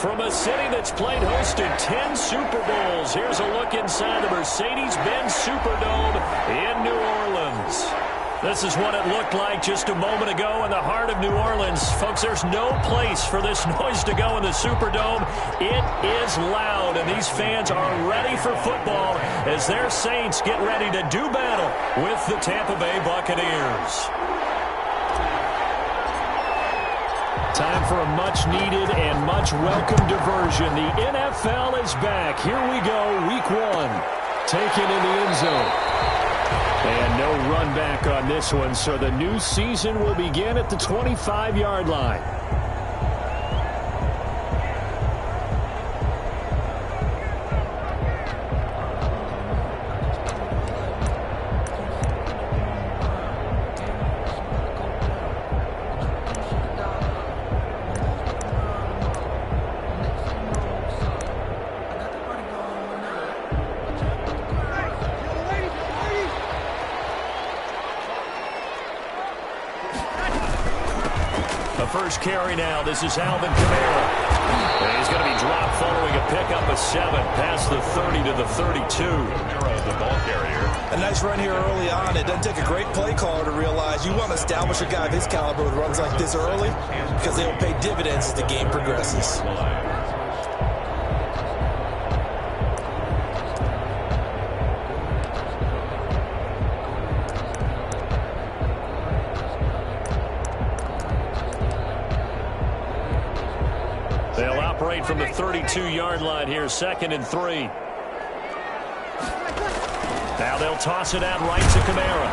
From a city that's played host to 10 Super Bowls, here's a look inside the Mercedes-Benz Superdome in New Orleans. This is what it looked like just a moment ago in the heart of New Orleans. Folks, there's no place for this noise to go in the Superdome. It is loud, and these fans are ready for football as their Saints get ready to do battle with the Tampa Bay Buccaneers. Time for a much-needed and much-welcome diversion. The NFL is back. Here we go, Week 1. Taken in the end zone. And no run back on this one, so the new season will begin at the 25-yard line. First carry now. This is Alvin Kamara. And he's going to be dropped following a pickup of 7 past the 30 to the 32. Kamara, the ball carrier. A nice run here early on. It doesn't take a great play caller to realize you want to establish a guy of his caliber with runs like this early because they will pay dividends as the game progresses. From the 32-yard line here, 2nd and 3. Now they'll toss it out right to Kamara.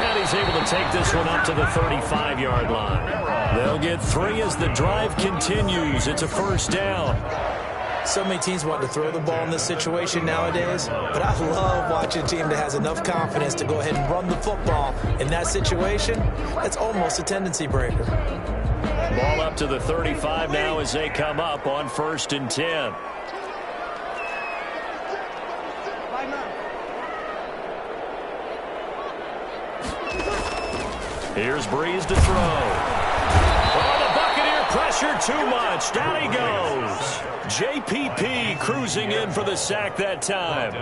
And he's able to take this one up to the 35-yard line. They'll get 3 as the drive continues. It's a first down. So many teams want to throw the ball in this situation nowadays, but I love watching a team that has enough confidence to go ahead and run the football. In that situation, that's almost a tendency breaker. Ball up to the 35 now as they come up on 1st and 10. Here's Breeze to throw. Oh, the Buccaneer pressure too much. Down he goes. JPP cruising in for the sack that time.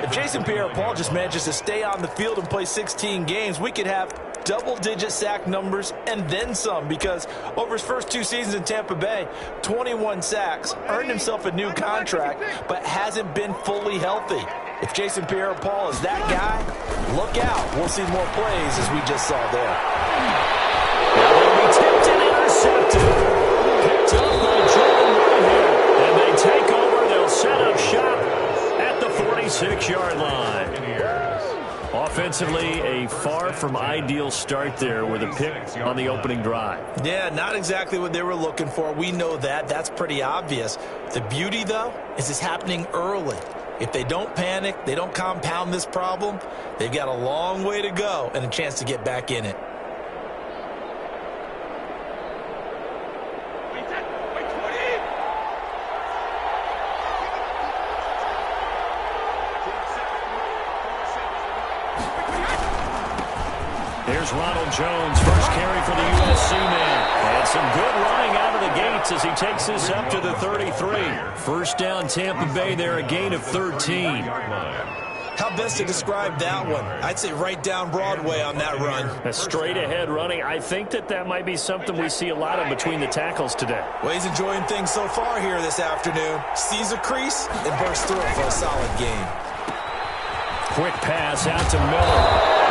If Jason Pierre-Paul just manages to stay on the field and play 16 games, we could have double-digit sack numbers and then some, because over his first 2 seasons in Tampa Bay, 21 sacks, earned himself a new contract, but hasn't been fully healthy. If Jason Pierre-Paul is that guy, look out. We'll see more plays as we just saw there. They'll be tipped and intercepted. Picked up by Jordan Whitehead. And they take over. They'll set up shop at the 46-yard line. Offensively, a far from ideal start there with a pick on the opening drive. Yeah, not exactly what they were looking for. We know that. That's pretty obvious. The beauty, though, is it's happening early. If they don't panic, they don't compound this problem, they've got a long way to go and a chance to get back in it. Here's Ronald Jones, first carry for the USC man. And some good running out of the gates as he takes this up to the 33. First down Tampa Bay there, a gain of 13. How best to describe that one? I'd say right down Broadway on that run. A straight ahead running. I think that might be something we see a lot of between the tackles today. Well, he's enjoying things so far here this afternoon. Sees a crease and bursts through it for a solid game. Quick pass out to Miller.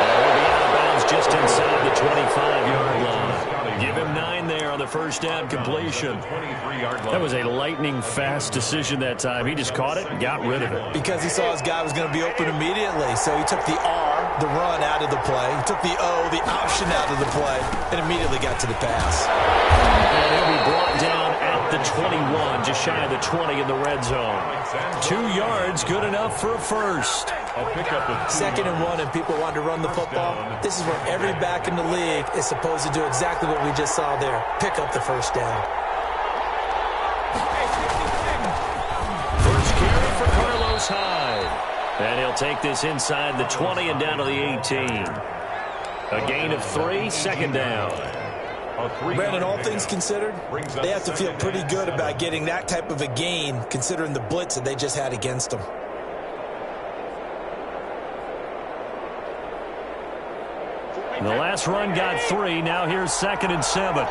He'll be out of bounds just inside the 25-yard line. Give him 9 there on the first down completion. That was a lightning-fast decision that time. He just caught it and got rid of it. Because he saw his guy was going to be open immediately, so he took the R, the run, out of the play. He took the O, the option, out of the play, and immediately got to the pass. And he'll be brought down at the 21, just shy of the 20 in the red zone. 2 yards, good enough for a first. I'll pick up with 2nd and 1, and people want to run the football. This is where every back in the league is supposed to do exactly what we just saw there. Pick up the first down. First carry for Carlos Hyde. And he'll take this inside the 20 and down to the 18. A gain of 3, 2nd down. Brandon, all things considered, they have to feel pretty good about getting that type of a gain, considering the blitz that they just had against them. The last run got 3. Now here's 2nd and 7.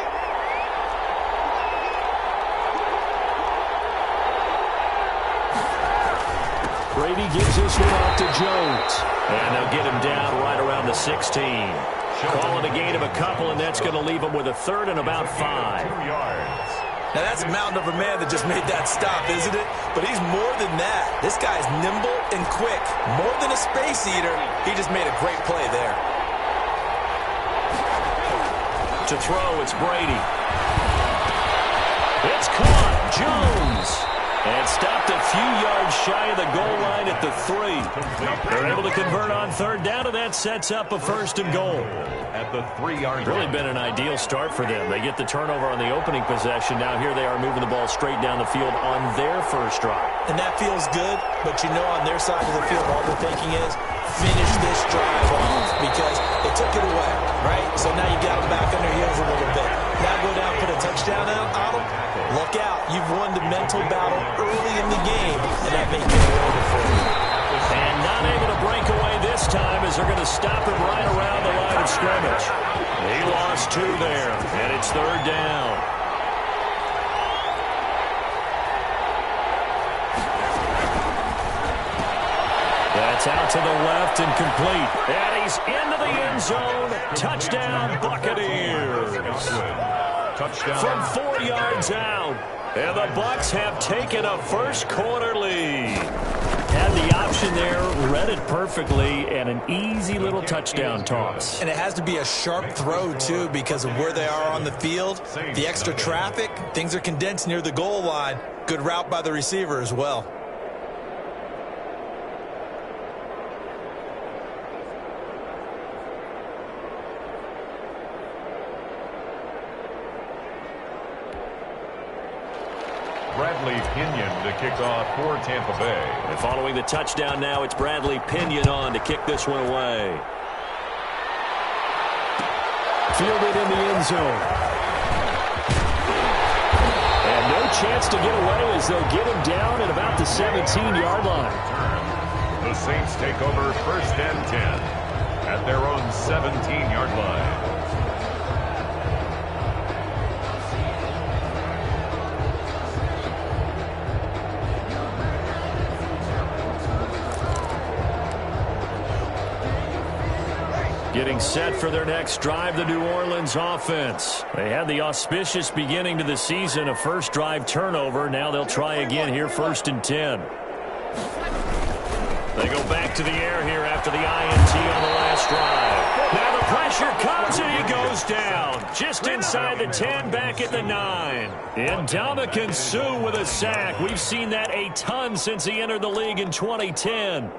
Brady gives this one off to Jones. And they'll get him down right around the 16. Calling a gain of a couple, and that's going to leave him with a 3rd and about 5. Now that's a mountain of a man that just made that stop, isn't it? But he's more than that. This guy's nimble and quick. More than a space eater, he just made a great play there. To throw, it's Brady. It's caught. Jones. And stopped a few yards shy of the goal line at the 3. They're able to convert on 3rd down, and that sets up a 1st and goal. At the 3-yard line. Really been an ideal start for them. They get the turnover on the opening possession. Now here they are moving the ball straight down the field on their first drive. And that feels good, but you know on their side of the field all they're thinking is finish this drive off because they took it away, right? So now you got them back on their heels a little bit. Now go down, put a touchdown on them. Look out. You've won the mental battle early in the game, and that may get it over for you. And not able to break away this time as they're going to stop him right around the line of scrimmage. He lost 2 there, and it's 3rd down. That's out to the left and complete. And he's into the end zone. Touchdown, Buccaneers. Touchdown. From 4 yards out. And the Bucs have taken a first-quarter lead. Had the option there, read it perfectly, and an easy little touchdown toss. And it has to be a sharp throw, too, because of where they are on the field. The extra traffic, things are condensed near the goal line. Good route by the receiver as well. Bradley Pinion to kick off for Tampa Bay. And following the touchdown now, it's Bradley Pinion on to kick this one away. Fielded in the end zone. And no chance to get away as they'll get him down at about the 17-yard line. The Saints take over 1st and 10 at their own 17-yard line. Getting set for their next drive, the New Orleans offense. They had the auspicious beginning to the season, a first drive turnover. Now they'll try again here, 1st and 10. They go back to the air here after the INT on the last drive. Now the pressure comes and he goes down. Just inside the 10, back at the 9. And Ndamukong Suh with a sack. We've seen that a ton since he entered the league in 2010.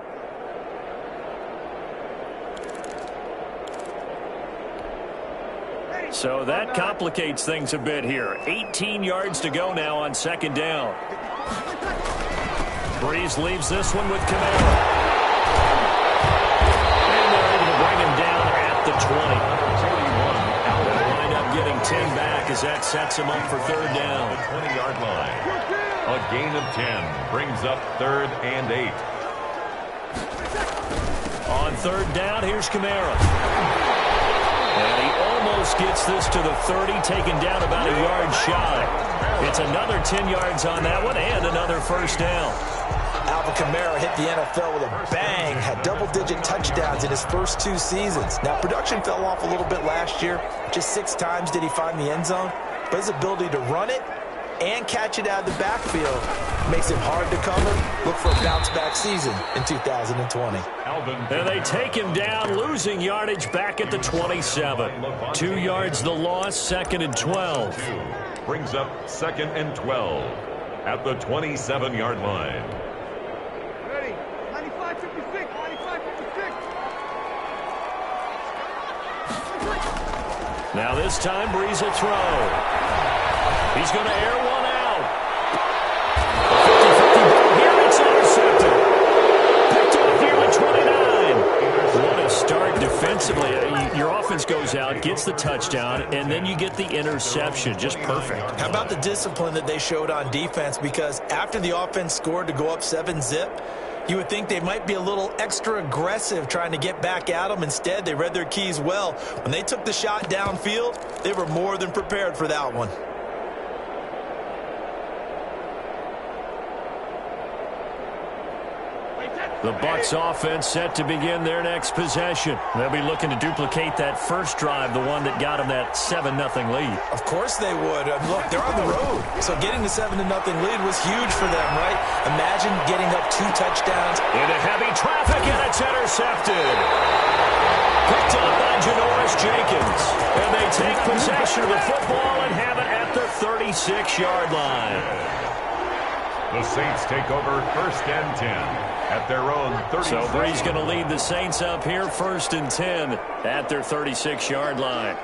So that complicates things a bit here. 18 yards to go now on 2nd down. Breeze leaves this one with Kamara. And they're able to bring him down at the 20. They'll wind up getting 10 back as that sets him up for 3rd down. 20-yard line. A gain of 10 brings up 3rd and 8. On 3rd down, here's Kamara. And he almost gets this to the 30, taken down about a yard shy. It's another 10 yards on that one and another 1st down. Alvin Kamara hit the NFL with a bang, had double-digit touchdowns in his first 2 seasons. Now, production fell off a little bit last year. Just 6 times did he find the end zone. But his ability to run it and catch it out of the backfield makes it hard to cover. Look for a bounce-back season in 2020. And they take him down, losing yardage back at the 27. 2 yards the loss, 2nd and 12. Brings up 2nd and 12 at the 27-yard line. Ready. 95-56. 95-56. Now this time, Breeze will throw. He's going to air one out. A 50-50 ball here. It's intercepted. Picked off near the 29. What a start defensively. You're Your offense goes out, gets the touchdown, and then you get the interception. Just perfect. How about the discipline that they showed on defense? Because after the offense scored to go up 7-zip, you would think they might be a little extra aggressive trying to get back at them. Instead, they read their keys well. When they took the shot downfield, they were more than prepared for that one. The Bucs offense set to begin their next possession. They'll be looking to duplicate that first drive, the one that got them that 7-0 lead. Of course they would. Look, they're on the road, so getting the 7-0 lead was huge for them, right? Imagine getting up 2 touchdowns. Into heavy traffic, and it's intercepted. Picked up by Janoris Jenkins. And they take possession of the football and have it at the 36-yard line. The Saints take over 1st and 10 at their own 36. So Bree's going to lead the Saints up here 1st and 10 at their 36-yard line.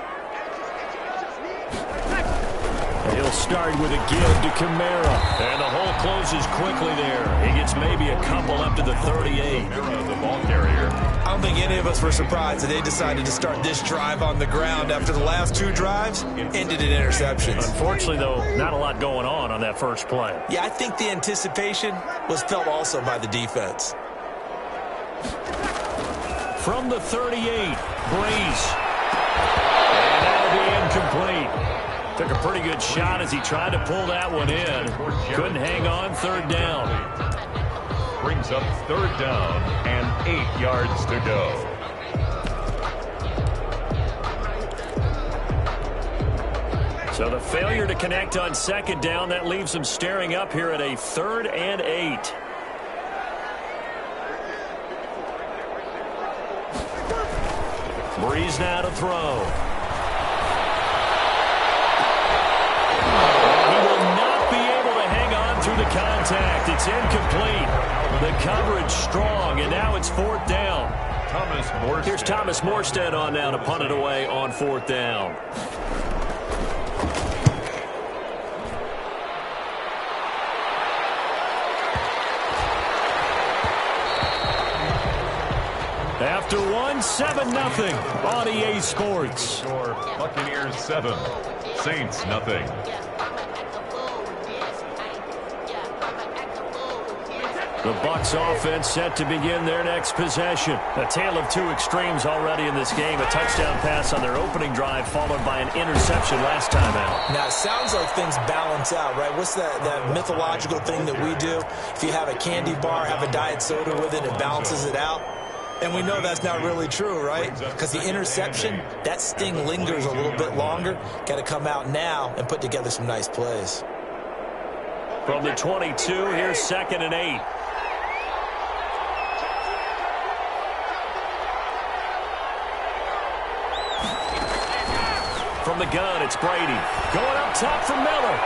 He'll start with a give to Kamara. And the hole closes quickly there. He gets maybe a couple up to the 38. Kamara, the ball carrier. I don't think any of us were surprised that they decided to start this drive on the ground after the last 2 drives ended in interceptions. Unfortunately, though, not a lot going on that first play. Yeah, I think the anticipation was felt also by the defense. From the 38, Breeze. And that'll be incomplete. Took a pretty good shot as he tried to pull that one in. Couldn't hang on, 3rd down. Brings up 3rd down and 8 yards to go. So the failure to connect on 2nd down, that leaves them staring up here at a 3rd and 8. Breeze now to throw. Through the contact. It's incomplete. The coverage strong, and now it's 4th down. Here's Thomas Morstead on now to punt it away on 4th down. After 7-0 on EA Sports. Buccaneers 7, Saints nothing. The Bucs offense set to begin their next possession. A tale of 2 extremes already in this game. A touchdown pass on their opening drive followed by an interception last time out. Now, it sounds like things balance out, right? What's that mythological thing that we do? If you have a candy bar, have a diet soda with it, it balances it out. And we know that's not really true, right? Because the interception, that sting lingers a little bit longer. Got to come out now and put together some nice plays. From the 22, here's 2nd and 8. From the gun, it's Brady. Going up top for Miller.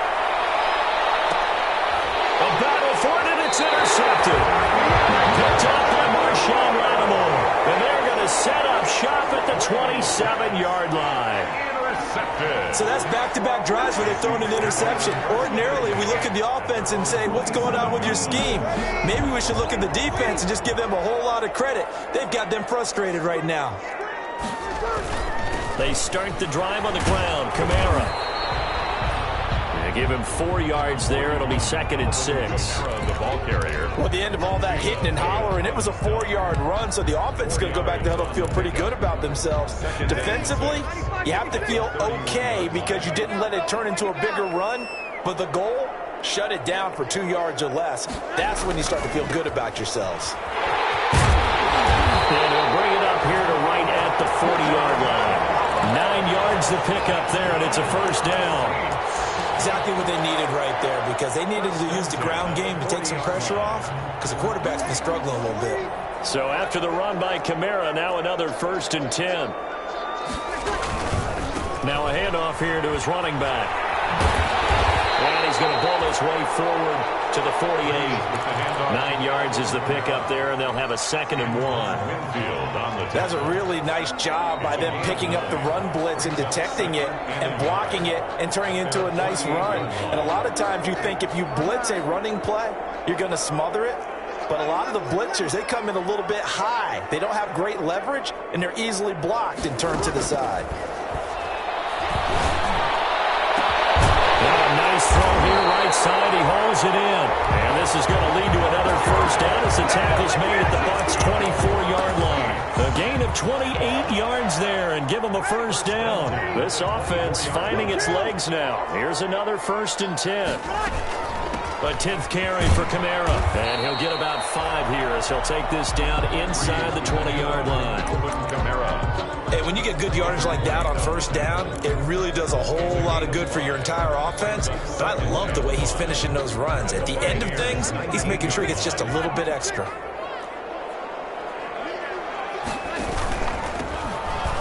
A battle for it, and it's intercepted. Picked up by Marshawn Lattimore. And they're going to set up shop at the 27-yard line. Intercepted. So that's back-to-back drives where they're throwing an interception. Ordinarily, we look at the offense and say, what's going on with your scheme? Maybe we should look at the defense and just give them a whole lot of credit. They've got them frustrated right now. They start the drive on the ground. Kamara. They give him 4 yards there. It'll be 2nd and 6. The ball carrier. Well, at the end of all that hitting and hollering, it was a 4-yard run, so the offense is going to go back to the huddle, feel pretty good about themselves. Defensively, you have to feel okay because you didn't let it turn into a bigger run, but the goal, shut it down for 2 yards or less. That's when you start to feel good about yourselves. And they'll bring it up here to right at the 40-yard line. 9 yards to pick up there, and it's a 1st down. Exactly what they needed right there, because they needed to use the ground game to take some pressure off, because the quarterback's been struggling a little bit. So after the run by Kamara, now another 1st and 10. Now a handoff here to his running back. And he's going to ball his way forward to the 48. 9 yards is the pickup there, and they'll have a 2nd and 1. That's a really nice job by them picking up the run blitz and detecting it and blocking it and turning it into a nice run. And a lot of times you think if you blitz a running play, you're going to smother it. But a lot of the blitzers, they come in a little bit high. They don't have great leverage, and they're easily blocked and turned to the side. Nice throw here, right side. He hauls it in. And this is going to lead to another first down as the tackle's made at the Bucs' 24-yard line. A gain of 28 yards there and give them a first down. This offense finding its legs now. Here's another 1st and 10. A 10th carry for Kamara. And he'll get about 5 here as he'll take this down inside the 20-yard line. Hey, when you get good yardage like that on first down, it really does a whole lot of good for your entire offense. But I love the way he's finishing those runs. At the end of things, he's making sure he gets just a little bit extra.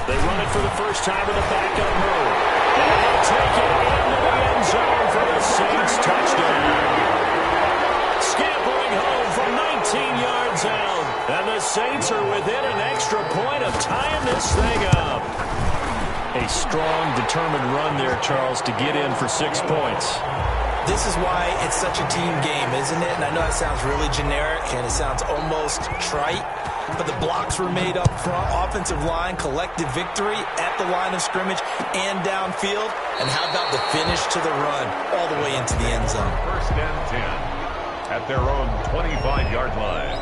They run it for the first time with a backup move. And they'll take it into the end zone for the Saints touchdown. Scampering home from 19 yards out. And the Saints are within an extra point of tying this thing up. A strong, determined run there, Charles, to get in for 6 points. This is why it's such a team game, isn't it? And I know that sounds really generic and it sounds almost trite, but the blocks were made up front. Offensive line, collective victory at the line of scrimmage and downfield. And how about the finish to the run all the way into the end zone? 1st and 10 at their own 25-yard line.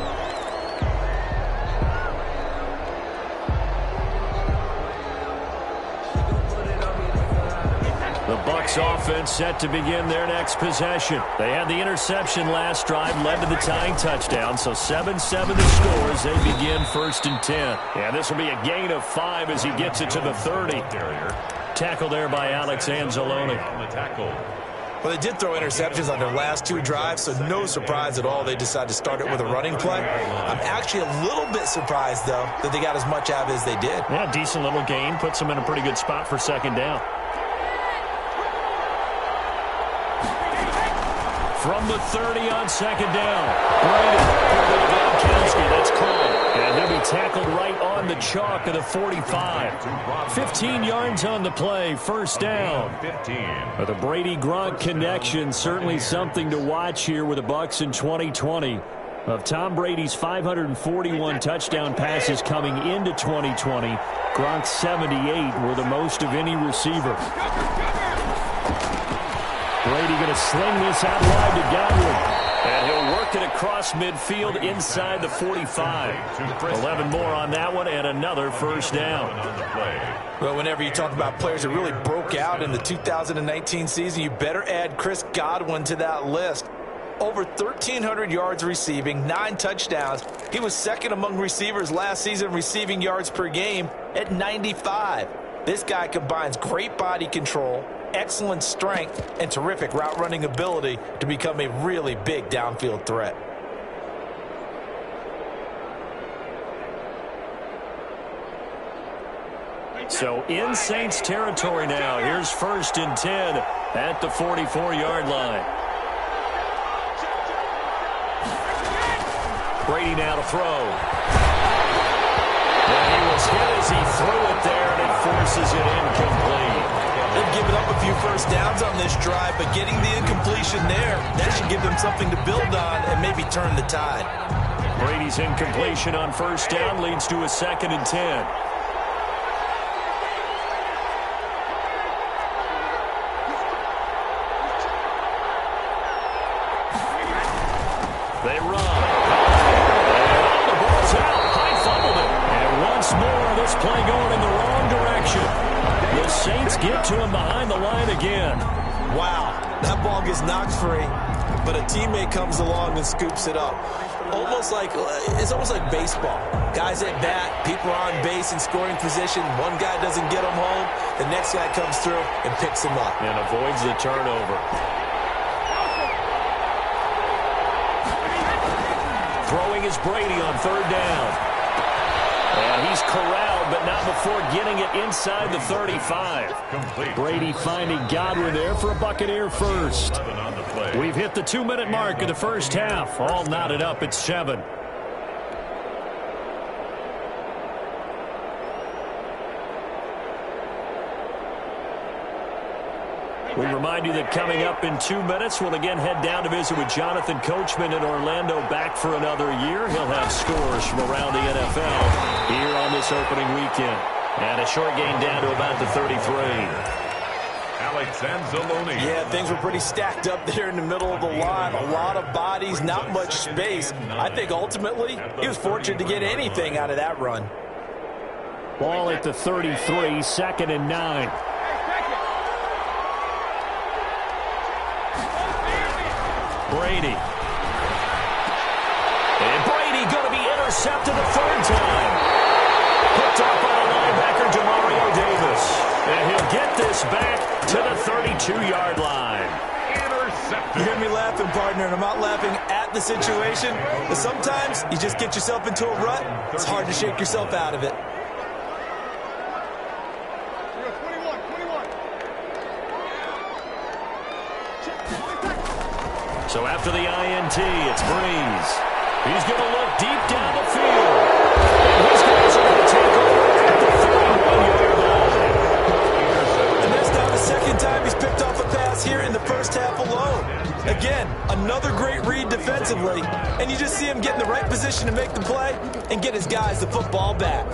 The Bucs offense set to begin their next possession. They had the interception last drive, led to the tying touchdown, so 7-7 the score as they begin 1st and 10. And this will be a gain of 5 as he gets it to the 30. Tackle there by Alex Anzalone. Well, they did throw interceptions on their last 2 drives, so no surprise at all they decided to start it with a running play. I'm actually a little bit surprised, though, that they got as much out of it as they did. Yeah, decent little gain. Puts them in a pretty good spot for 2nd down. From the 30 on 2nd down. Brady. That's called. And he'll be tackled right on the chalk of the 45. 15 yards on the play. 1st down. But the Brady-Gronk connection, certainly something to watch here with the Bucs in 2020. Of Tom Brady's 541 touchdown passes coming into 2020, Gronk's 78 were the most of any receiver. Brady going to sling this out wide to Godwin. And he'll work it across midfield inside the 45. 11 more on that one and another 1st down. Well, whenever you talk about players that really broke out in the 2019 season, you better add Chris Godwin to that list. Over 1,300 yards receiving, 9 touchdowns. He was 2nd among receivers last season receiving yards per game at 95. This guy combines great body control, excellent strength, and terrific route running ability to become a really big downfield threat. So in Saints territory now. Here's 1st and 10 at the 44-yard line. Brady now to throw. And he was hit as he threw it there, and it forces it incomplete. They've given up a few 1st downs on this drive, but getting the incompletion there, that should give them something to build on and maybe turn the tide. Brady's incompletion on 1st down leads to a 2nd and 10. They run. And the ball's out. High fumbled it. And once more, this play going in the wrong direction. The Saints get to him behind the line again. Wow, that ball gets knocked free, but a teammate comes along and scoops it up. It's almost like baseball. Guys at bat, people are on base in scoring position. One guy doesn't get them home. The next guy comes through and picks them up. And avoids the turnover. Throwing is Brady on 3rd down. And he's corralled, but not before getting it inside the 35. Brady finding Godwin there for a Buccaneer first. We've hit the 2-minute mark of the 1st half. All knotted up at 7. We remind you that coming up in 2 minutes, we'll again head down to visit with Jonathan Coachman in Orlando, back for another year. He'll have scores from around the NFL here on this opening weekend. And a short gain down to about the 33. Alex Anzalone. Yeah, things were pretty stacked up there in the middle of the line. A lot of bodies, not much space. I think ultimately he was fortunate to get anything out of that run. Ball at the 33, 2nd and 9. Brady. And Brady going to be intercepted the 3rd time. Picked up by the linebacker, Demario Davis. And he'll get this back to the 32-yard line. Intercepted. You hear me laughing, partner, and I'm not laughing at the situation. But sometimes you just get yourself into a rut. It's hard to shake yourself out of it. So after the INT, it's Breeze. He's going to look deep down the field. And his guys are going to take over at the 31-yard line. And that's now the 2nd time he's picked off a pass here in the first half alone. Again, another great read defensively. And you just see him get in the right position to make the play and get his guys the football back.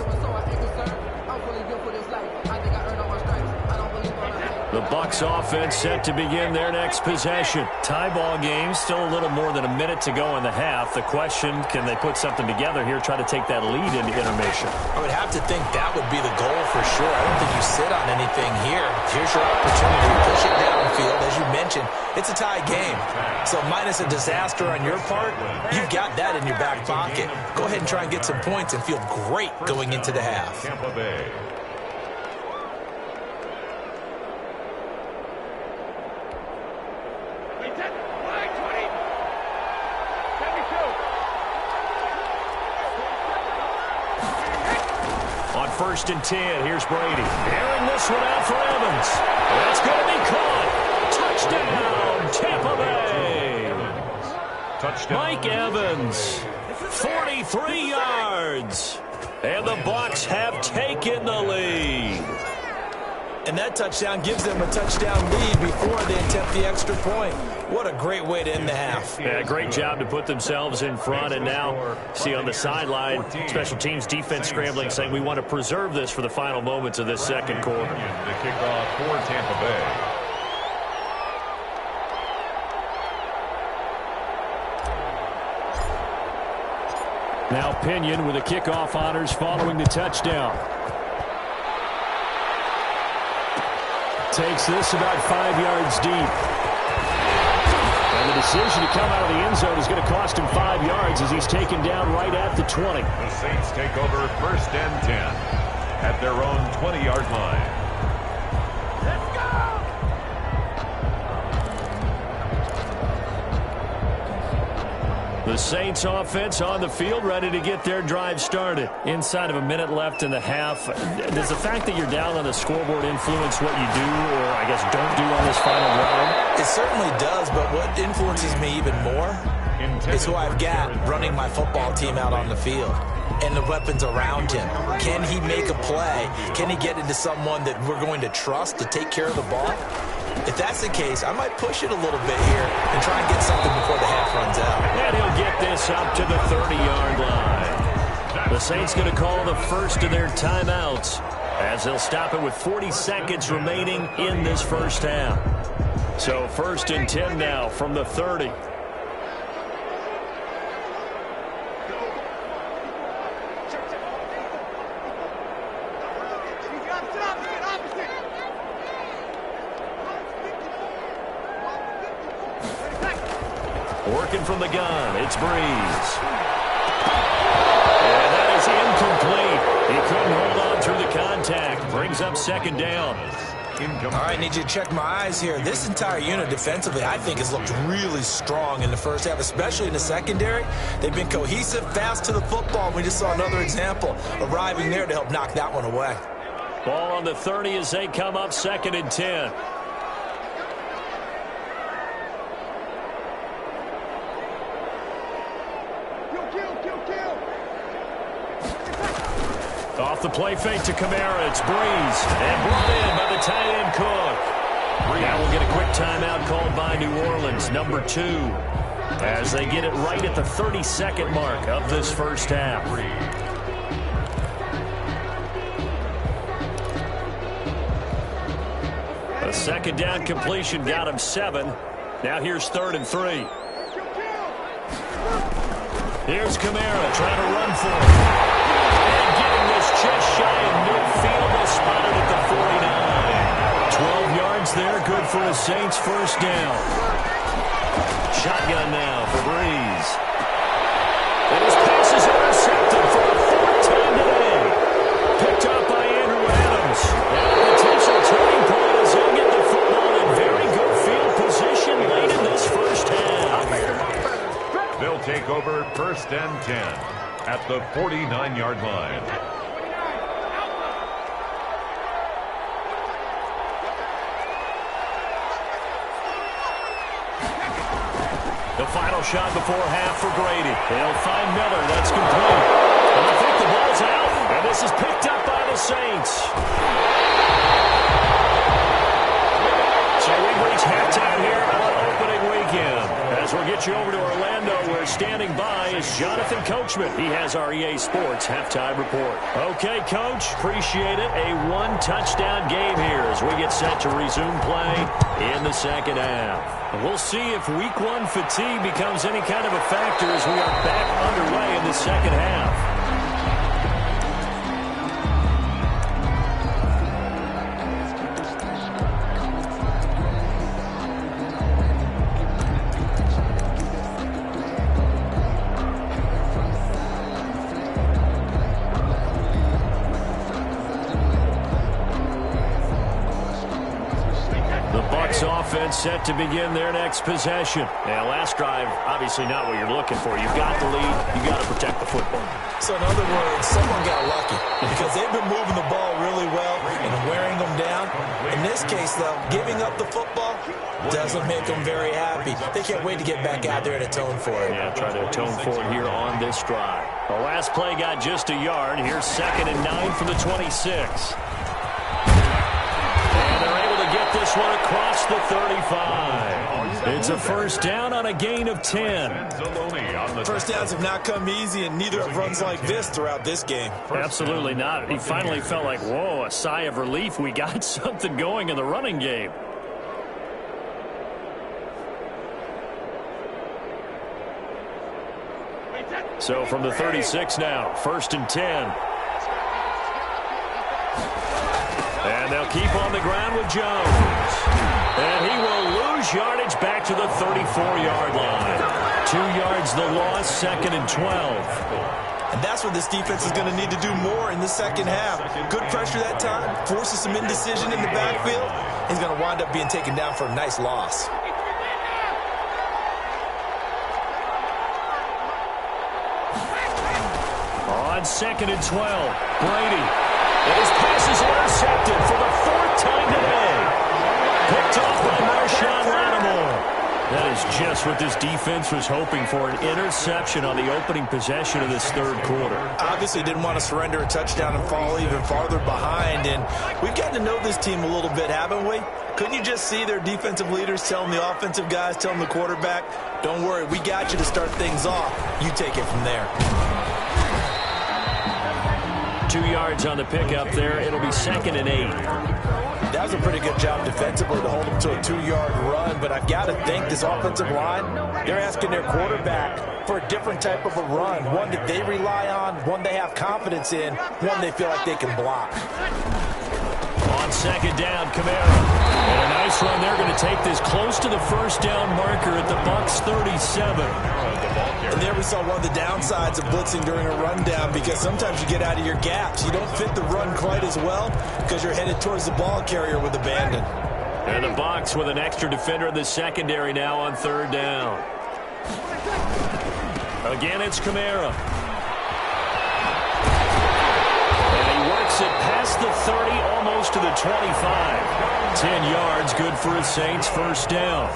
The Bucs offense set to begin their next possession. Tie ball game, still a little more than a minute to go in the half. The question, can they put something together here, try to take that lead into intermission? I would have to think that would be the goal for sure. I don't think you sit on anything here. Here's your opportunity to push it downfield. As you mentioned, it's a tie game. So minus a disaster on your part, you've got that in your back pocket. Go ahead and try and get some points and feel great going into the half. Tampa Bay. On 1st and 10, here's Brady. Airing this one out for Evans. That's going to be caught. Touchdown, Tampa Bay. Touchdown. Mike Evans, 43 yards. And the Bucs have taken the lead. And that touchdown gives them a touchdown lead before they attempt the extra point. What a great way to end the half. Yeah, great job to put themselves in front. And now, see on the sideline, special teams defense scrambling, saying we want to preserve this for the final moments of this 2nd quarter. The kickoff for Tampa Bay. Now Pinion with the kickoff honors following the touchdown. Takes this about 5 yards deep. And the decision to come out of the end zone is going to cost him 5 yards as he's taken down right at the 20. The Saints take over 1st and 10 at their own 20-yard line. Let's go! The Saints offense on the field, ready to get their drive started. Inside of a minute left in the half. Does the fact that you're down on the scoreboard influence what you do, or I guess don't do on this final drive? It certainly does, but what influences me even more is who I've got running my football team out on the field and the weapons around him. Can he make a play? Can he get into someone that we're going to trust to take care of the ball? If that's the case, I might push it a little bit here and try and get something before the half runs out. And he'll get this up to the 30-yard line. The Saints going to call the first of their timeouts as they'll stop it with 40 seconds remaining in this first half. So 1st and 10 now from the 30. Working from the gun, it's Breeze. And that is incomplete. He couldn't hold on through the contact. Brings up 2nd down. All right, need you to check my eyes here. This entire unit defensively, I think, has looked really strong in the first half, especially in the secondary. They've been cohesive, fast to the football. We just saw another example arriving there to help knock that one away. Ball on the 30 as they come up 2nd and 10. Off the play fake to Kamara, it's Breeze. And brought in by the tight end Cook. Now we'll get a quick timeout called by New Orleans, number 2, as they get it right at the 32nd mark of this first half. A second down completion got him 7. Now here's 3rd and 3. Here's Kamara trying to run for it. And getting this just shy of midfield. They spotted at the 49. 12 yards there, good for a Saints first down. Shotgun now for Breeze. And his pass is intercepted for the 4th time today. Picked up by Andrew Adams. And a potential turning point as he'll get the football in very good field position late in this first half. They'll take over 1st and 10 at the 49-yard line. The final shot before half for Brady. They'll find Miller. That's complete. And I think the ball's out. And this is picked up by the Saints. So we reach halftime here on opening weekend. As we'll get you over to Orlando, where standing by is Jonathan Coachman. He has our EA Sports halftime report. Okay, Coach, appreciate it. A one-touchdown game here as we get set to resume play in the second half. We'll see if Week 1 fatigue becomes any kind of a factor as we are back underway in the second half. Offense set to begin their next possession. Now, last drive, obviously not what you're looking for. You've got the lead. You've got to protect the football. So, in other words, someone got lucky because they've been moving the ball really well and wearing them down. In this case, though, giving up the football doesn't make them very happy. They can't wait to get back out there and atone for it. Yeah, try to atone for it here on this drive. The last play got just a yard. Here's 2nd and 9 from the 26. Get this one across the 35. It's a first down on a gain of 10. First downs have not come easy, and neither have runs like this throughout this game. Absolutely not. He finally felt like, whoa, a sigh of relief. We got something going in the running game. So from the 36 now, 1st and 10. And they'll keep on the ground with Jones. And he will lose yardage back to the 34-yard line. 2 yards the loss, 2nd and 12. And that's what this defense is going to need to do more in the second half. Good pressure that time, forces some indecision in the backfield. He's going to wind up being taken down for a nice loss. On 2nd and 12, Brady. And his pass is intercepted for the 4th time today. Picked off by Marshawn Lattimore. That is just what this defense was hoping for, an interception on the opening possession of this 3rd quarter. Obviously didn't want to surrender a touchdown and fall even farther behind. And we've gotten to know this team a little bit, haven't we? Couldn't you just see their defensive leaders telling the offensive guys, telling the quarterback, don't worry, we got you to start things off. You take it from there. 2 yards on the pickup there. It'll be 2nd and 8. That was a pretty good job defensively to hold them to a 2-yard run, but I've got to think this offensive line, they're asking their quarterback for a different type of a run, one that they rely on, one they have confidence in, one they feel like they can block. On 2nd down, Kamara. And a nice run. They're going to take this close to the first down marker at the Bucs 37. And there we saw one of the downsides of blitzing during a rundown, because sometimes you get out of your gaps. You don't fit the run quite as well because you're headed towards the ball carrier with abandon. And the Bucs with an extra defender in the secondary now on 3rd down. Again, it's Kamara. And he works it past the 30, almost to the 25. 10 yards, good for a Saints first down.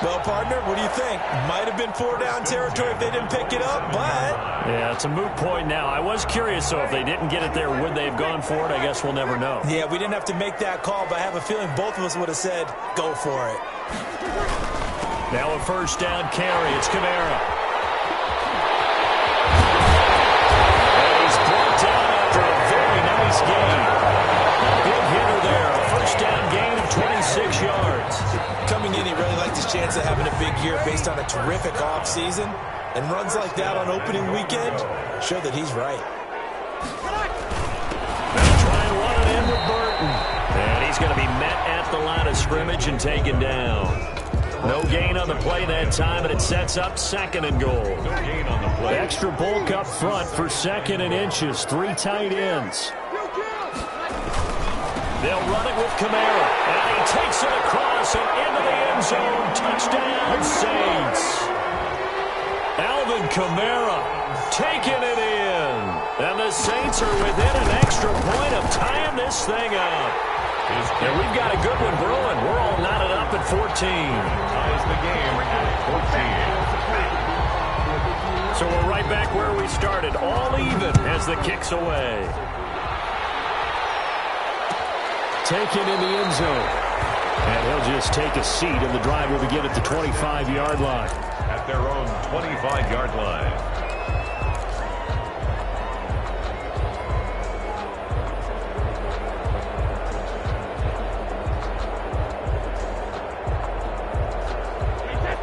Well, partner, what do you think? Might have been 4-down territory if they didn't pick it up, but... Yeah, it's a moot point now. I was curious, so if they didn't get it there, would they have gone for it? I guess we'll never know. Yeah, we didn't have to make that call, but I have a feeling both of us would have said, go for it. Now a first down carry. It's Kamara. And he's brought down after a very nice gain. Big hitter there. A first down gain of 26 yards. Coming in, he really liked his chance of having a big year based on a terrific offseason. And runs like that on opening weekend show that he's right. They'll try and run it in with Burton. And he's going to be met at the line of scrimmage and taken down. No gain on the play that time, and it sets up second and goal. No gain on the play. Extra bulk up front for second and inches. 3 tight ends. They'll run it with Kamara. And he takes it across and into the end zone. Touchdown, Saints. Alvin Kamara taking it in. And the Saints are within an extra point of tying this thing up. And we've got a good one brewing. We're all knotted up at 14. Ties the game at 14. So we're right back where we started. All even as the kick's away. Taken in the end zone. And he'll just take a seat, and the drive will begin at the 25-yard line. At their own 25-yard line.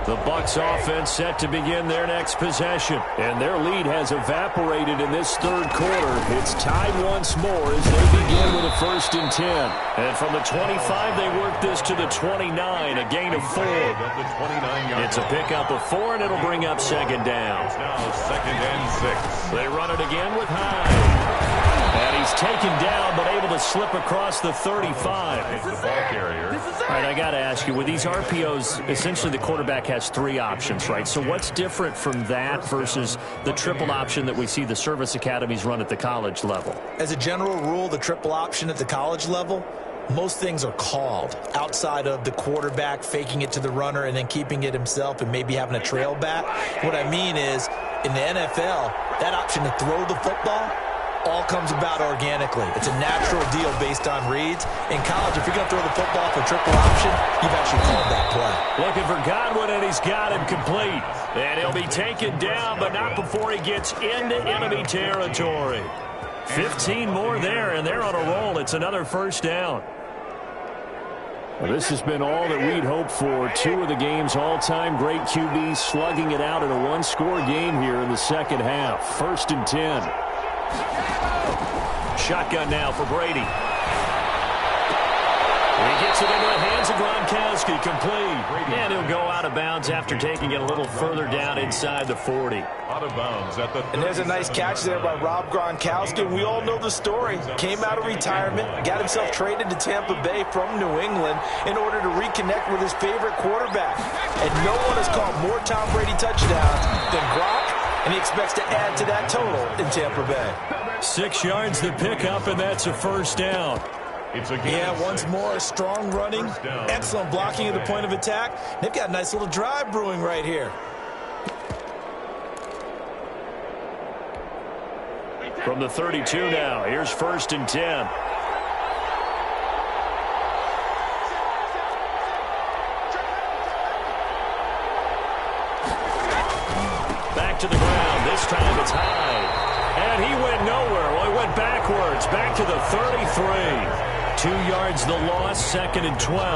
The Bucs offense set to begin their next possession. And their lead has evaporated in this third quarter. It's tied once more as they begin with a 1st and 10. And from the 25, they work this to the 29, a gain of 4. It's a pickup of 4, and it'll bring up second down. It's now 2nd and 6. They run it again with Hyde. And he's taken down, but able to slip across the 35. The ball carrier. All right, I got to ask you, with these RPOs, essentially the quarterback has 3 options, right? So what's different from that versus the triple option that we see the service academies run at the college level? As a general rule, the triple option at the college level, most things are called outside of the quarterback faking it to the runner and then keeping it himself and maybe having a trail back. What I mean is, in the NFL, that option to throw the football all comes about organically. It's a natural deal based on reads. In college, if you're going to throw the football for triple option, you've actually called that play. Looking for Godwin, and he's got him complete. And he'll be taken down, but not before he gets into enemy territory. 15 more there, and they're on a roll. It's another first down. Well, this has been all that we'd hoped for. 2 of the game's all-time great QBs slugging it out in a 1-score game here in the second half. 1st and 10. Shotgun now for Brady. He gets it into the hands of Gronkowski, complete. And he'll go out of bounds after taking it a little further down inside the 40. Out of bounds at the 30. And there's a nice catch there by Rob Gronkowski. And we all know the story. Came out of retirement, got himself traded to Tampa Bay from New England in order to reconnect with his favorite quarterback. And no one has caught more Tom Brady touchdowns than Gronk. And he expects to add to that total in Tampa Bay. 6 yards the pickup, and that's a first down. Once more, strong running, excellent blocking at the point of attack. They've got a nice little drive brewing right here. From the 32 now, here's 1st and 10. To the ground. This time it's high. And he went nowhere. Well, he went backwards. Back to the 33. 2 yards the loss. 2nd and 12.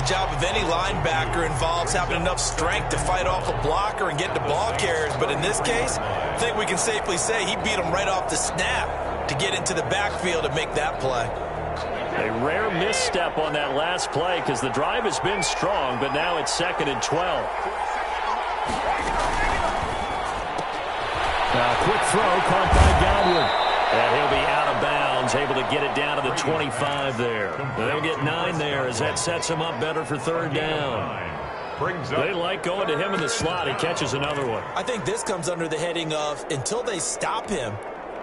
The job of any linebacker involves having enough strength to fight off a blocker and get to ball carriers. But in this case, I think we can safely say he beat him right off the snap to get into the backfield and make that play. A rare misstep on that last play because the drive has been strong, but now it's 2nd and 12. Quick throw caught by Godwin. And he'll be out of bounds, able to get it down to the 25 there. They'll get 9 there as that sets him up better for 3rd down. They like going to him in the slot. He catches another one. I think this comes under the heading of until they stop him,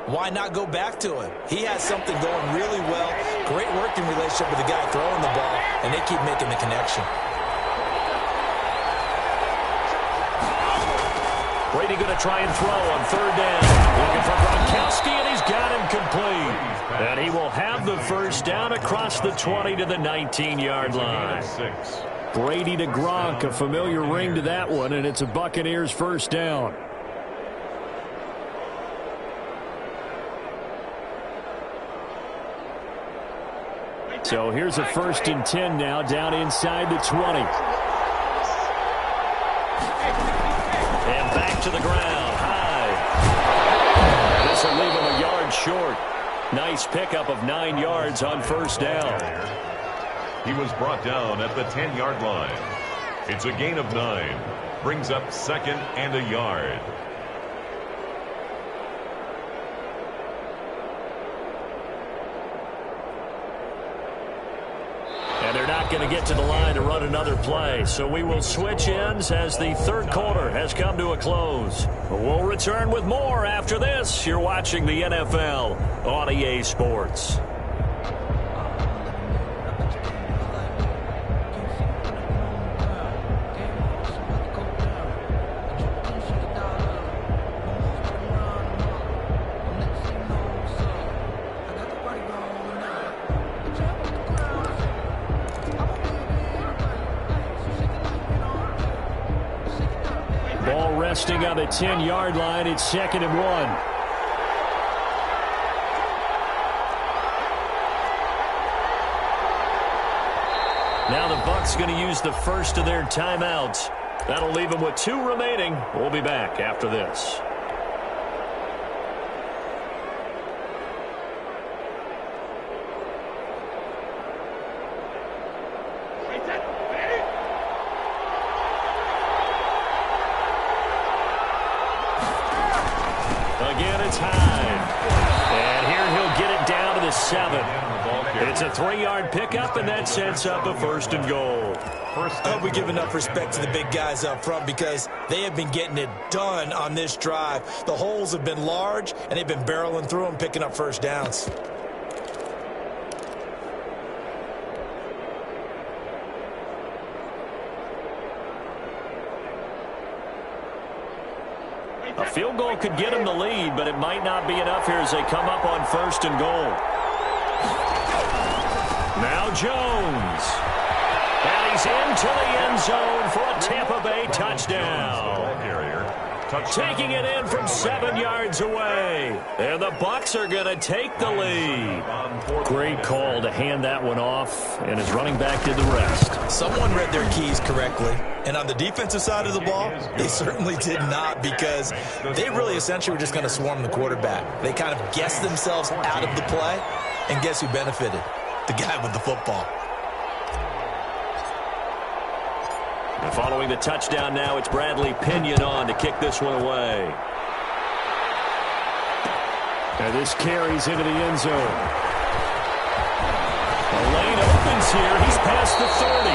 why not go back to him? He has something going really well. Great working relationship with the guy throwing the ball, and they keep making the connection. Brady going to try and throw on third down. Looking for Gronkowski, and he's got him complete. And he will have the first down across the 20 to the 19-yard line. Brady to Gronk, a familiar ring to that one, and it's a Buccaneers first down. So here's a 1st and 10 now, down inside the 20. And back to the ground, high. And this will leave him a yard short. Nice pickup of 9 yards on first down. He was brought down at the 10-yard line. It's a gain of 9. Brings up 2nd and a yard. And they're not going to get to the line to run another play. So we will switch ends as the third quarter has come to a close. We'll return with more after this. You're watching the NFL on EA Sports. Resting on the 10-yard line. It's 2nd and 1. Now the Bucs going to use the first of their timeouts. That'll leave them with 2 remaining. We'll be back after this. Again, it's Hyde. And here he'll get it down to the 7. It's a 3-yard pickup, and that sets up a 1st and goal. I hope we give enough respect to the big guys up front because they have been getting it done on this drive. The holes have been large, and they've been barreling through them, picking up first downs. A field goal could get him the lead, but it might not be enough here as they come up on 1st and goal. Now Jones. And he's into the end zone for a Tampa Bay touchdown. Taking it in from 7 yards away. And the Bucs are going to take the lead. Great call to hand that one off, and his running back did the rest. Someone read their keys correctly. And on the defensive side of the ball, they certainly did not because they really essentially were just going to swarm the quarterback. They kind of guessed themselves out of the play, and guess who benefited? The guy with the football. And following the touchdown now, it's Bradley Pinion on to kick this one away. And this carries into the end zone. The lane opens here. He's past the 30.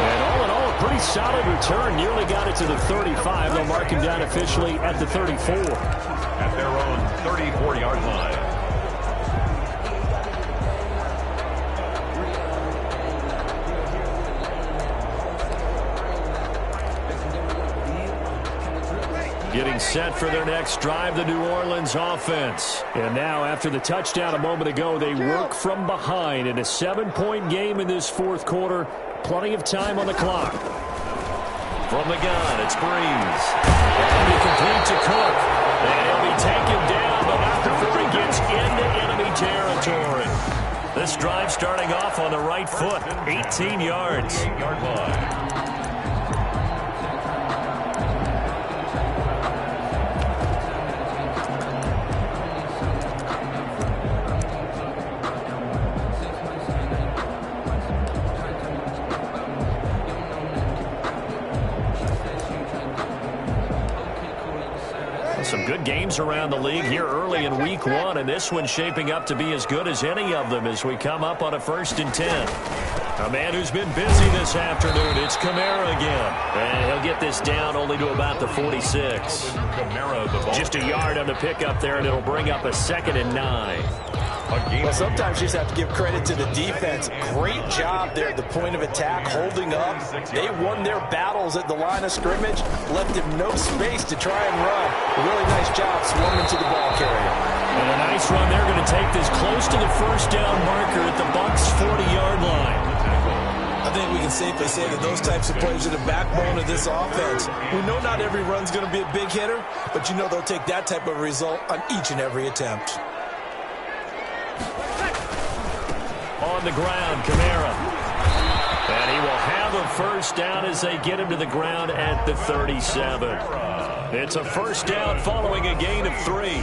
And all in all, a pretty solid return. Nearly got it to the 35. They'll mark him down officially at the 34. At their own 34-yard line. Getting set for their next drive, the New Orleans offense. And now, after the touchdown a moment ago, they work from behind in a 7-point game in this 4th quarter. Plenty of time on the clock. From the gun, it's Breeze. And he complete to Cook. And he'll be taken down, but not before he gets into enemy territory. This drive starting off on the right foot, 18 yards. 8-yard line. Some good games around the league here early in week 1, and this one's shaping up to be as good as any of them as we come up on a 1st and 10. A man who's been busy this afternoon, it's Kamara again. And he'll get this down only to about the 46. Just a yard on the pickup there, and it'll bring up a 2nd and 9. Well, sometimes you just have to give credit to the defense. Great job there at the point of attack, holding up. They won their battles at the line of scrimmage, left him no space to try and run. A really nice job swarming to the ball carrier. And a nice run. They're going to take this close to the first down marker at the Bucs' 40-yard line. I think we can safely say that those types of plays are the backbone of this offense. We know not every run's going to be a big hitter, but you know they'll take that type of result on each and every attempt. On the ground, Kamara. And he will have a first down as they get him to the ground at the 37. It's a first down following a gain of 3.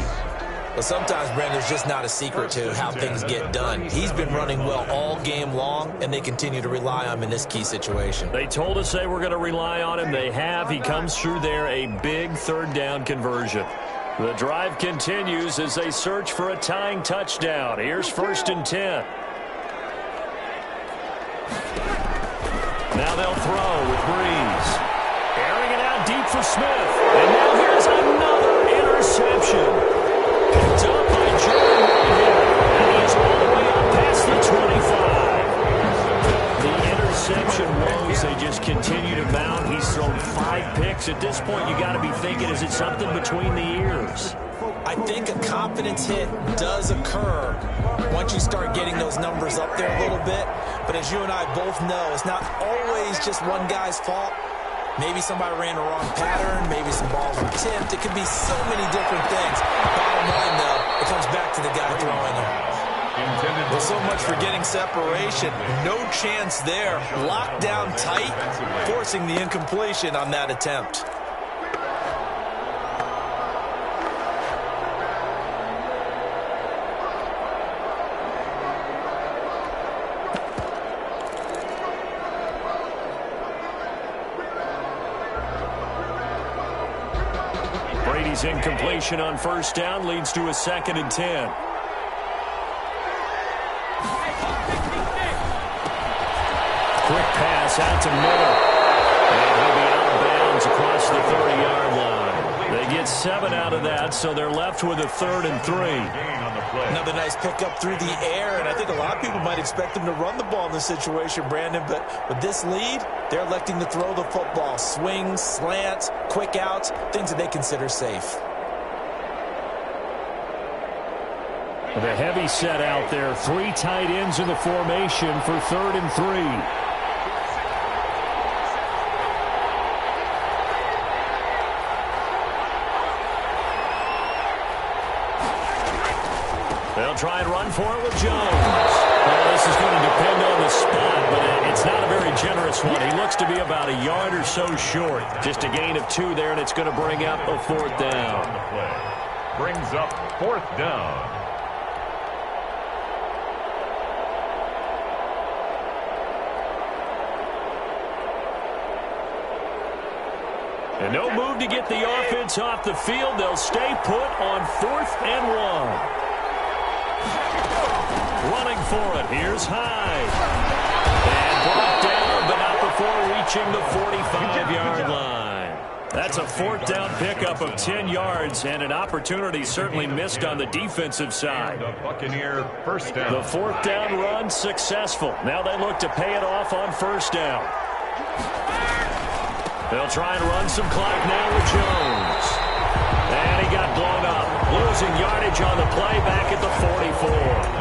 Well, sometimes, Brandon, there's just not a secret to how things get done. He's been running well all game long, and they continue to rely on him in this key situation. They told us they were going to rely on him. They have. He comes through there, a big third down conversion. The drive continues as they search for a tying touchdown. Here's 1st and 10. Now they'll throw with Breeze. Airing it out deep for Smith. And now here's another interception. Picked up by Jordan Whitehead. And he's all the way up past the 25. The interception woes, they just continue to mount. He's thrown 5 picks. At this point, you got to be thinking, is it something between the ears? I think a confidence hit does occur once you start getting those numbers up there a little bit. But as you and I both know, it's not always just one guy's fault. Maybe somebody ran the wrong pattern. Maybe some balls were tipped. It could be so many different things. Bottom line, though, it comes back to the guy throwing them. Well, so much for getting separation. No chance there. Locked down tight, forcing the incompletion on that attempt. Brady's incompletion on first down leads to a 2nd and 10. Quick pass out to Miller. And he'll be out of bounds across the 30-yard line. They get 7 out of that, so they're left with a 3rd and 3. Another nice pickup through the air, and I think a lot of people might expect them to run the ball in this situation, Brandon, but with this lead, they're electing to throw the football. Swings, slants, quick outs, things that they consider safe. With a heavy set out there, 3 tight ends in the formation for 3rd and 3. They'll try and run for it with Jones. Well, this is going to depend on the spot, but it's not a very generous one. He looks to be about a yard or so short. Just a gain of 2 there, and it's going to bring up a 4th down. Brings up 4th down. And no move to get the offense off the field. They'll stay put on 4th and 1. Running for it. Here's Hyde. And brought down, but not before reaching the 45-yard line. That's a 4th down pickup of 10 yards, and an opportunity certainly missed on the defensive side. The Buccaneer first down. The 4th down run successful. Now they look to pay it off on 1st down. They'll try and run some clock now with Jones. And he got blown up. Losing yardage on the play back at the 44.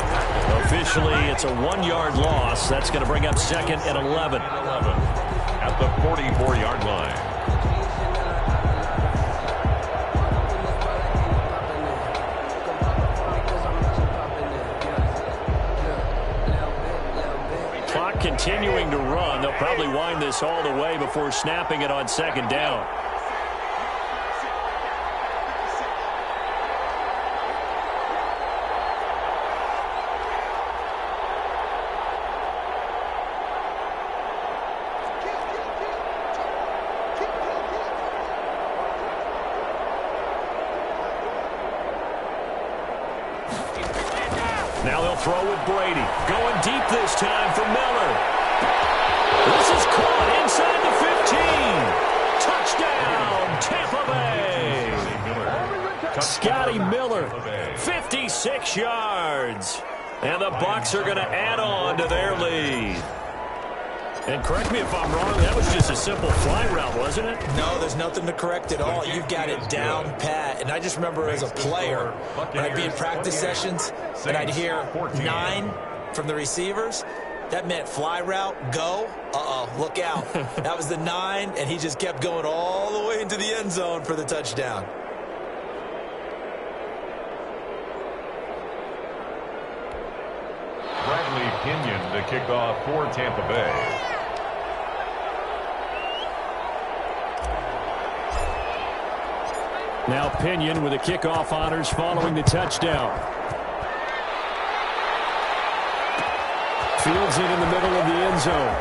Officially, it's a 1-yard loss. That's going to bring up 2nd and 11. At the 44-yard line. Clock continuing to run. They'll probably wind this all the way before snapping it on 2nd down. Now they'll throw with Brady. Going deep this time for Miller. This is caught inside the 15. Touchdown, Tampa Bay. Scotty Miller, 56 yards. And the Bucs are going to add on to their lead. And correct me if I'm wrong, that was just a simple fly route, wasn't it? No, there's nothing to correct at all. You've got it down pat. And I just remember as a player, when I'd be in practice sessions, and I'd hear 9 from the receivers, that meant fly route, go, look out. That was the 9, and he just kept going all the way into the end zone for the touchdown. Bradley Pinion to kick off for Tampa Bay. Now Pinion with the kickoff honors following the touchdown. Fields it in the middle of the end zone.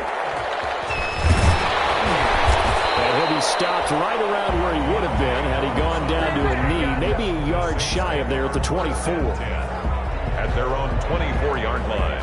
And he'll be stopped right around where he would have been had he gone down to a knee, maybe a yard shy of there at the 24. At their own 24-yard line.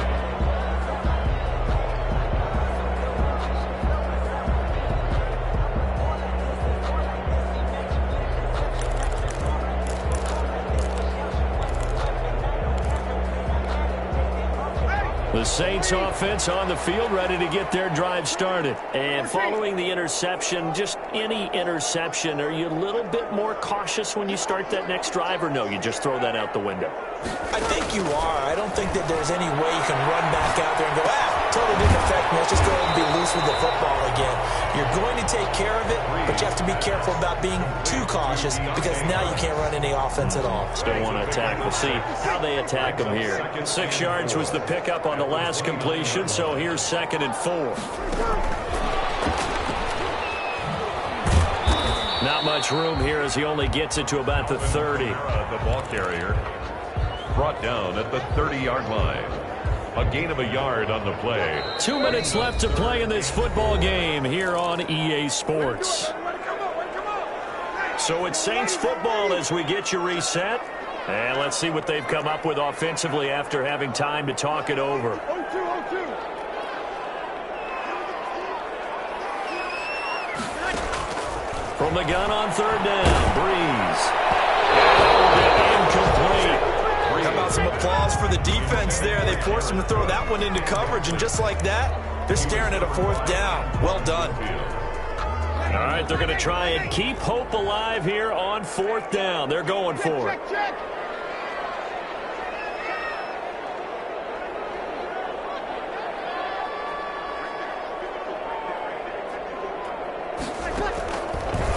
The Saints offense on the field, ready to get their drive started. And following the interception, just any interception, are you a little bit more cautious when you start that next drive, or no, you just throw that out the window? I think you are. I don't think that there's any way you can run back out there and go, totally didn't affect me. Let's just go ahead and be loose with the football again. You're going to take care of it, but you have to be careful about being too cautious because now you can't run any offense at all. Still want to attack. We'll see how they attack them here. 6 yards was the pickup on the last completion, so here's 2nd and 4. Not much room here as he only gets it to about the 30. The ball carrier brought down at the 30-yard line. A gain of a yard on the play. 2 minutes left to play in this football game here on EA Sports. So it's Saints football as we get you reset. And let's see what they've come up with offensively after having time to talk it over. From the gun on 3rd down, Breeze. Incomplete. How about some applause for the defense there? They forced him to throw that one into coverage, and just like that, they're staring at a 4th down. Well done. All right, they're going to try and keep hope alive here on 4th down. They're going for it.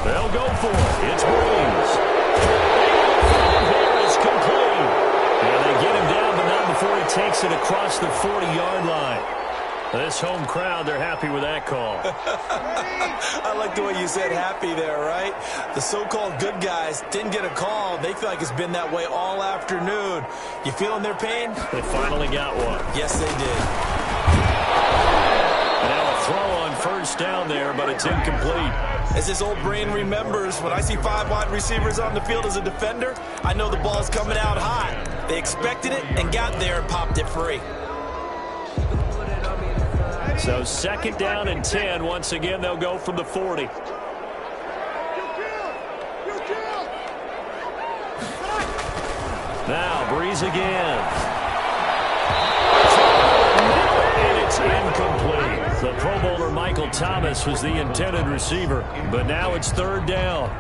They'll go for it. It's Breeze. Here is complete. And they get him down, but not before he takes it across the 40-yard line. This home crowd, they're happy with that call. I like the way you said happy there, right? The so-called good guys didn't get a call. They feel like it's been that way all afternoon. You feeling their pain? They finally got one. Yes, they did. Now a throw on 1st down there, but it's incomplete. As his old brain remembers, when I see 5 wide receivers on the field as a defender, I know the ball's coming out hot. They expected it and got there and popped it free. So 2nd down and 10. Once again, they'll go from the 40. Now Breeze again. And it's incomplete. The Pro Bowler Michael Thomas was the intended receiver, but now it's 3rd down.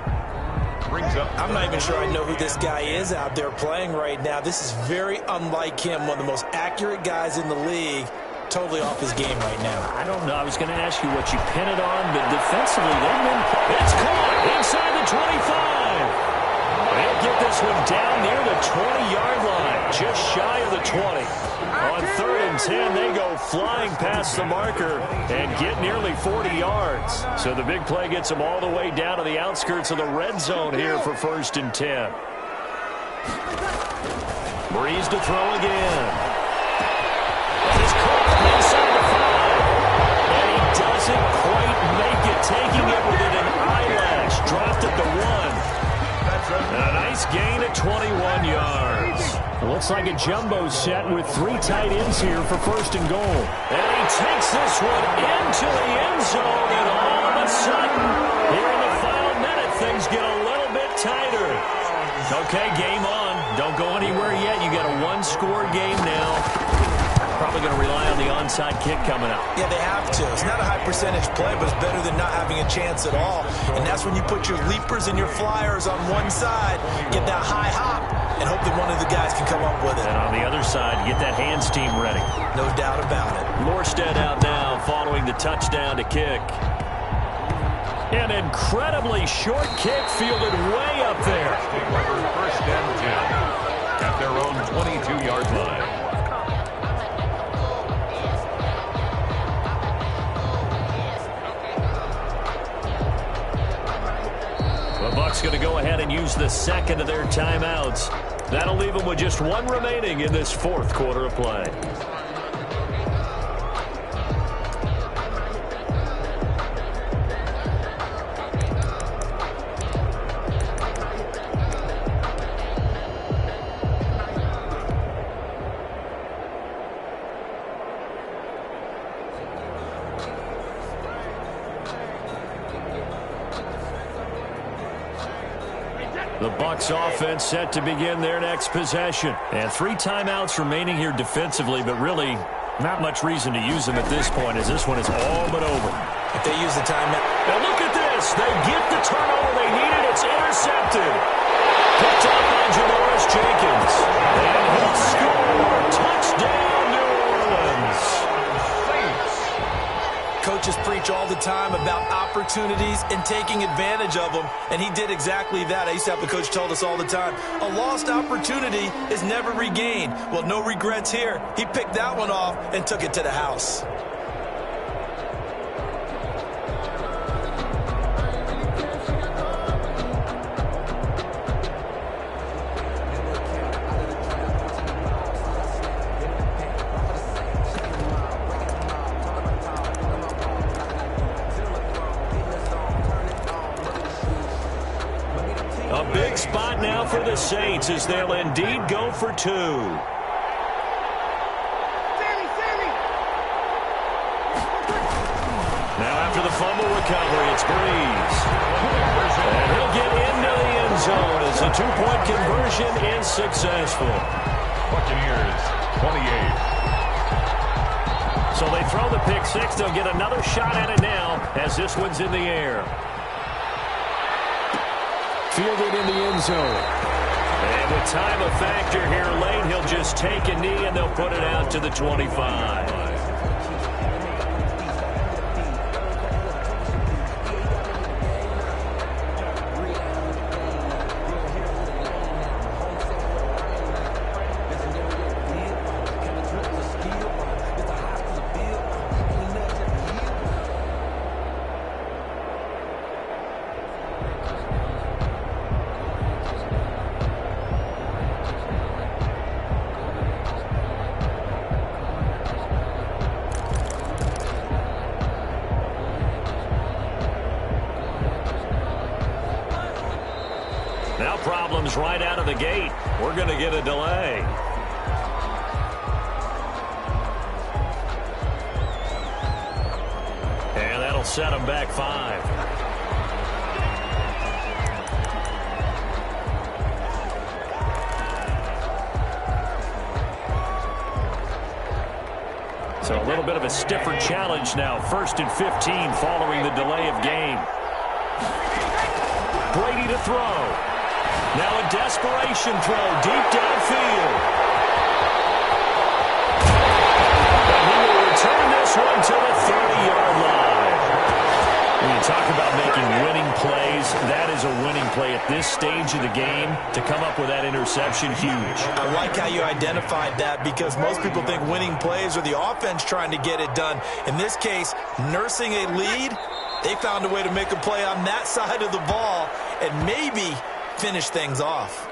I'm not even sure I know who this guy is out there playing right now. This is very unlike him, one of the most accurate guys in the league. Totally off his game right now. I don't know. I was going to ask you what you pin it on, but defensively, they've been... It's caught inside the 25. They'll get this one down near the 20-yard line, just shy of the 20. On 3rd and 10, they go flying past the marker and get nearly 40 yards. So the big play gets them all the way down to the outskirts of the red zone here for 1st and 10. Breeze to throw again. Doesn't quite make it, taking it within an eyelash. Dropped at the 1. And a nice gain at 21 yards. It looks like a jumbo set with 3 tight ends here for 1st and goal. And he takes this one into the end zone, and all of a sudden, here in the final minute, things get a little bit tighter. Okay, game on. Don't go anywhere yet. You got a 1-score game now. probably going to rely on the onside kick coming up. Yeah, they have to. It's not a high percentage play, but it's better than not having a chance at all. And that's when you put your leapers and your flyers on one side, get that high hop, and hope that one of the guys can come up with it. And on the other side, get that hands team ready. No doubt about it. Morstead out now following the touchdown to kick. An incredibly short kick fielded way up there. First and 10 at their own 22-yard line. The Bucs going to go ahead and use the second of their timeouts. That'll leave them with just one remaining in this fourth quarter of play. The Bucs offense set to begin their next possession. And 3 timeouts remaining here defensively, but really not much reason to use them at this point, as this one is all but over. If they use the timeout. Now look at this. They get the turnover they needed. It's intercepted. Picked up by Janoris Jenkins. And he'll score. Touchdown, New Orleans. Coaches preach all the time about opportunities and taking advantage of them, and he did exactly that. I used to have a coach tell us all the time, a lost opportunity is never regained. Well, no regrets here. He picked that one off and took it to the house. A big spot now for the Saints as they'll indeed go for 2. Now after the fumble recovery, it's Breeze. And he'll get into the end zone as a 2-point conversion is successful. Buccaneers, 28. So they throw the pick 6. They'll get another shot at it now as this one's in the air. Fielded in the end zone. And with time a factor here late, he'll just take a knee and they'll put it out to the 25. Now problems right out of the gate. We're going to get a delay. And that'll set them back 5. So a little bit of a stiffer challenge now. 1st and 15 following the delay of game. Brady to throw. Now a desperation throw deep downfield. And he will return this one to the 30-yard line. When you talk about making winning plays, that is a winning play at this stage of the game. To come up with that interception, huge. I like how you identified that because most people think winning plays are the offense trying to get it done. In this case, nursing a lead, they found a way to make a play on that side of the ball and maybe finish things off.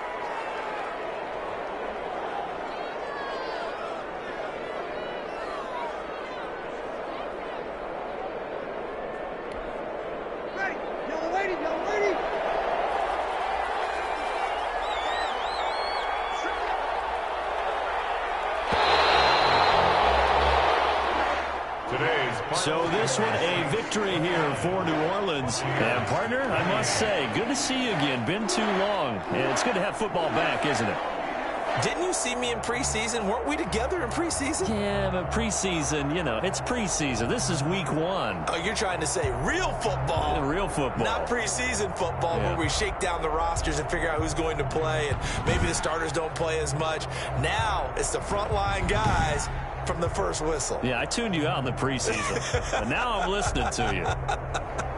Ready, yellow lady, yellow lady. So this one a victory here for New Orleans. And partner, I must say, good to see you again. Been too long. And it's good to have football back, isn't it? Didn't you see me in preseason? Weren't we together in preseason? Yeah, but preseason, you know, it's preseason. This is week 1. Oh, you're trying to say real football. Yeah, real football. Not preseason football where we shake down the rosters and figure out who's going to play, and maybe the starters don't play as much. Now it's the frontline guys from the first whistle. Yeah, I tuned you out in the preseason, but now I'm listening to you.